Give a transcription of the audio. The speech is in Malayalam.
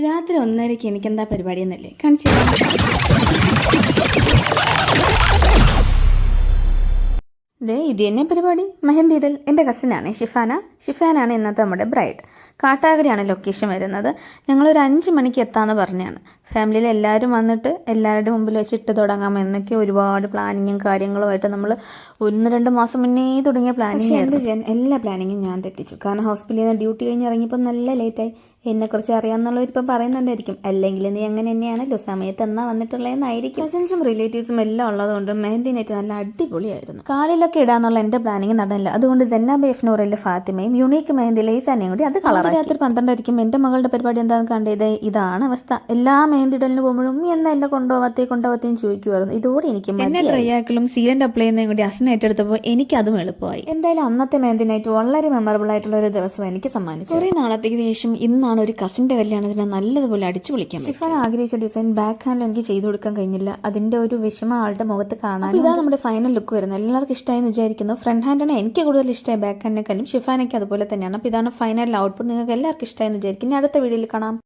രാത്രി 1:30 എനിക്കെന്താ പരിപാടിയെന്നല്ലേ കാണിച്ചു. ഇത് തന്നെ പരിപാടി. മെഹന്തി ഇടൽ. എൻ്റെ കസിനാണ് ഷിഫാനാണ് ഇന്നത്തെ നമ്മുടെ ബ്രൈഡ്. കാട്ടാക്കടയാണ് ലൊക്കേഷൻ വരുന്നത്. ഞങ്ങളൊരു 5 മണിക്ക് എത്താമെന്ന് പറഞ്ഞാണ്. ഫാമിലിയിൽ എല്ലാവരും വന്നിട്ട് എല്ലാവരുടെ മുമ്പിൽ വെച്ച് ഇട്ട് തുടങ്ങാം എന്നൊക്കെ ഒരുപാട് പ്ലാനിങ്ങും കാര്യങ്ങളുമായിട്ട് നമ്മൾ 1-2 മാസം മുന്നേ തുടങ്ങിയ പ്ലാനിങ്. എന്ത് ചെയ്യാൻ, എല്ലാ പ്ലാനിങ്ങും ഞാൻ തെറ്റിച്ചു. കാരണം ഹോസ്പിറ്റലിൽ നിന്ന് ഡ്യൂട്ടി കഴിഞ്ഞ് ഇറങ്ങിയപ്പോൾ നല്ല ലേറ്റായി. എന്നെക്കുറിച്ച് അറിയാമെന്നുള്ളവരിപ്പം പറയുന്നുണ്ടായിരിക്കും, അല്ലെങ്കിൽ നീ അങ്ങനെ തന്നെയാണല്ലോ സമയത്ത് എന്നാ വന്നിട്ടുള്ളതെന്നായിരിക്കും. കസിൻസും റിലേറ്റീവ്സും എല്ലാം ഉള്ളതുകൊണ്ട് മെഹന്തി നൈറ്റ് നല്ല അടിപൊളിയായിരുന്നു. കാലിലൊക്കെ ഇടാന്നുള്ള എൻ്റെ പ്ലാനിങ് നടന്നില്ല. അതുകൊണ്ട് ജന്ന ബേഫ്നൂറിലെ ഫാത്തിമയും യുണീക്ക് മെഹന്തി ലൈസാനെയും കൂടി അത് കളറാക്കി. രാത്രി 12 എൻ്റെ മകളുടെ പരിപാടി എന്താണെന്ന് കണ്ടത്. ഇതാണ് അവസ്ഥ. എല്ലാ മെഹന്തി ഇടലിന് പോകുമ്പോഴും എന്നാ എന്നെ കൊണ്ടുപോകത്തേയും ചോദിക്കുമായിരുന്നു. ഇതോടെ എനിക്ക് എന്നെ ഡ്രൈ ആക്കലും സീലന്റ് അപ്ലൈ ചെയ്യുന്നതും കൂടി അസൻ ഏറ്റെടുത്തപ്പോൾ എനിക്കതും എളുപ്പമായി. എന്തായാലും അന്നത്തെ മെഹന്തി നൈറ്റ് വളരെ മെമ്മറബിൾ ആയിട്ടുള്ള ഒരു ദിവസം എനിക്ക് സമ്മാനിച്ചു. കുറേ നാളത്തേക്ക് ശേഷം ഇന്നാണ് ഒരു കസിന്റെ കല്യാണത്തിന് നല്ലതുപോലെ അടിച്ചു വിളിക്കാൻ. ഷിഫാൻ ആഗ്രഹിച്ച ഡിസൈൻ ബാക്ക് ഹാൻഡിൽ എനിക്ക് ചെയ്തു കൊടുക്കാൻ കഴിഞ്ഞില്ല. അതിന്റെ ഒരു വിഷമം ആളുടെ മുഖത്ത് കാണാൻ. ഇതാണ് നമ്മുടെ ഫൈനൽ ലുക്ക് വരുന്നത്. എല്ലാവർക്കും ഇഷ്ടമായെന്ന് വിചാരിക്കുന്നു. ഫ്രണ്ട് ഹാൻഡാണ് എനിക്ക് കൂടുതൽ ഇഷ്ടമായി ബാക്ക് ഹാൻഡിനെക്കാളും. ഷിഫാനൊക്കെ അതുപോലെ തന്നെയാണ്. അപ്പോൾ ഇതാണ് ഫൈനൽ ഔട്ട്പുട്ട്. നിങ്ങൾക്ക് എല്ലാവർക്കും ഇഷ്ടമായെന്ന് വിചാരിക്കും. ഇനി അടുത്ത വീഡിയോയിൽ കാണാം.